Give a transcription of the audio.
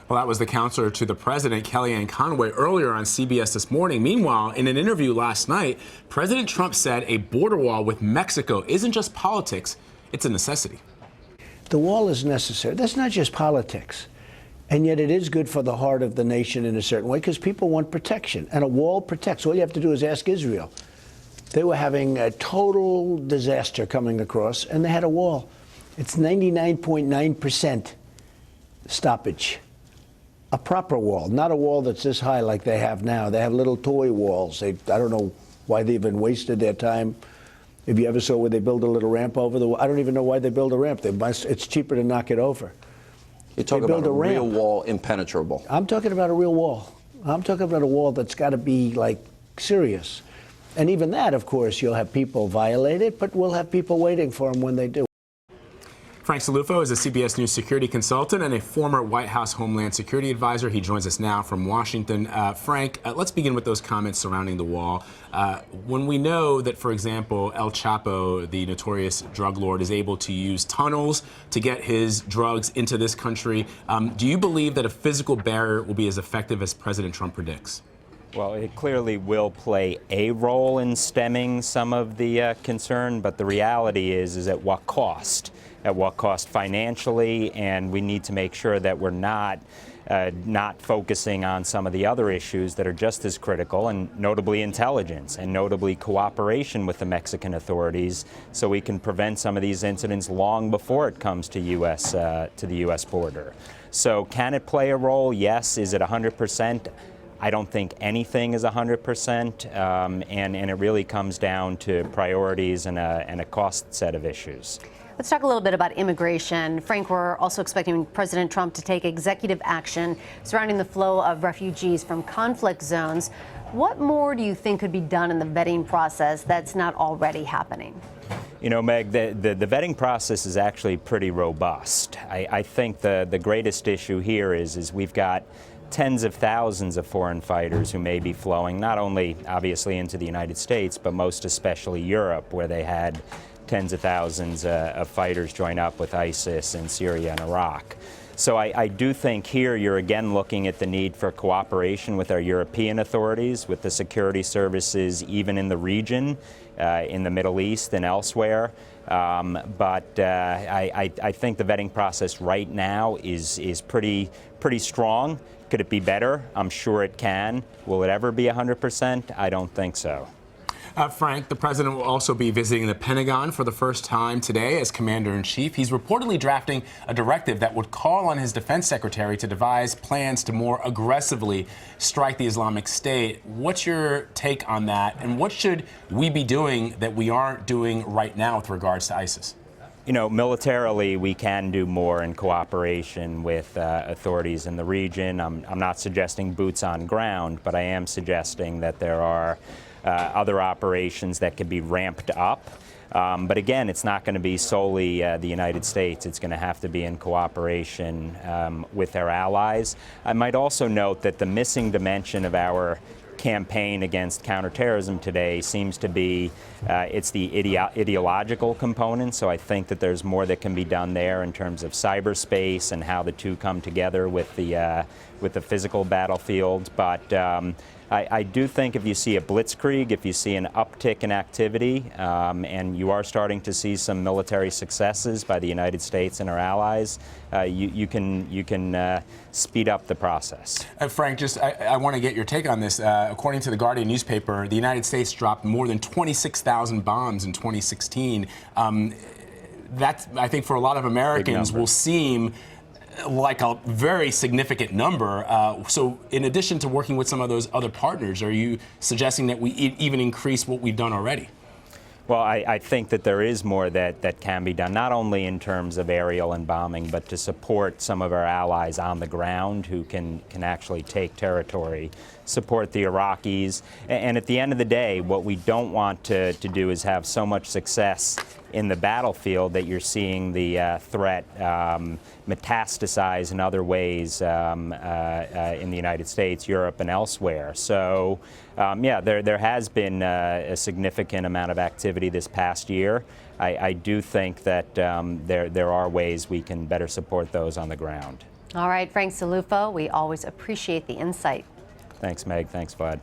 Well, that was the counselor to the president, Kellyanne Conway, earlier on CBS This Morning. Meanwhile, in an interview last night, President Trump said a border wall with Mexico isn't just politics, it's a necessity. The wall is necessary. That's not just politics. And yet it is good for the heart of the nation in a certain way because people want protection. And a wall protects. All you have to do is ask Israel. They were having a total disaster coming across, and they had a wall. It's 99.9% stoppage. A proper wall, not a wall that's this high like they have now. They have little toy walls. I don't know why they even wasted their time. If you ever saw where they build a little ramp over the wall, I don't even know why they build a ramp. It's cheaper to knock it over. You're talking about a real wall, impenetrable. I'm talking about a real wall. I'm talking about a wall that's got to be, like, serious. And even that, of course, you'll have people violate it, but we'll have people waiting for them when they do. Frank Cilluffo is a CBS News security consultant and a former White House Homeland Security advisor. He joins us now from Washington. Frank, let's begin with those comments surrounding the wall. When we know that, for example, El Chapo, the notorious drug lord, is able to use tunnels to get his drugs into this country, do you believe that a physical barrier will be as effective as President Trump predicts? Well, it clearly will play a role in stemming some of the concern, but the reality is at what cost? At what cost financially, and we need to make sure that we're not focusing on some of the other issues that are just as critical, and notably intelligence and notably cooperation with the Mexican authorities, so we can prevent some of these incidents long before it comes to the U.S. border. So, can it play a role? Yes. Is it 100%? I don't think anything is 100%, and it really comes down to priorities and a cost set of issues. Let's talk a little bit about immigration. Frank, we're also expecting President Trump to take executive action surrounding the flow of refugees from conflict zones. What more do you think could be done in the vetting process that's not already happening? You know, Meg, the vetting process is actually pretty robust. I think the greatest issue here is we've got tens of thousands of foreign fighters who may be flowing, not only obviously into the United States, but most especially Europe, where they had tens of thousands of fighters join up with ISIS in Syria and Iraq. So I do think here you're again looking at the need for cooperation with our European authorities, with the security services, even in the region, in the Middle East and elsewhere. But I think the vetting process right now is pretty strong. Could it be better? I'm sure it can. Will it ever be 100%? I don't think so. Frank, the president will also be visiting the Pentagon for the first time today as commander-in-chief. He's reportedly drafting a directive that would call on his defense secretary to devise plans to more aggressively strike the Islamic State. What's your take on that, and what should we be doing that we aren't doing right now with regards to ISIS? You know, militarily, we can do more in cooperation with authorities in the region. I'm not suggesting boots on ground, but I am suggesting that there are other operations that could be ramped up. But again, it's not going to be solely the United States. It's going to have to be in cooperation with our allies. I might also note that the missing dimension of our campaign against counterterrorism today seems to be it's the ideological component. So I think that there's more that can be done there in terms of cyberspace and how the two come together with the physical battlefield. But I do think if you see a blitzkrieg, if you see an uptick in activity, and you are starting to see some military successes by the United States and our allies, you can speed up the process. Frank, I want to get your take on this. According to the Guardian newspaper, the United States dropped more than 26,000 bombs in 2016. That, I think, for a lot of Americans will seem like a very significant number. So in addition to working with some of those other partners, are you suggesting that we even increase what we've done already? Well, I think that there is more that can be done, not only in terms of aerial and bombing, but to support some of our allies on the ground who can actually take territory, support the Iraqis. And at the end of the day, what we don't want to do is have so much success in the battlefield that you're seeing the threat metastasize in other ways in the United States, Europe, and elsewhere. So, yeah, there has been a significant amount of activity this past year. I do think that there are ways we can better support those on the ground. All right, Frank Cilluffo, we always appreciate the insight. Thanks, Meg. Thanks, Bud.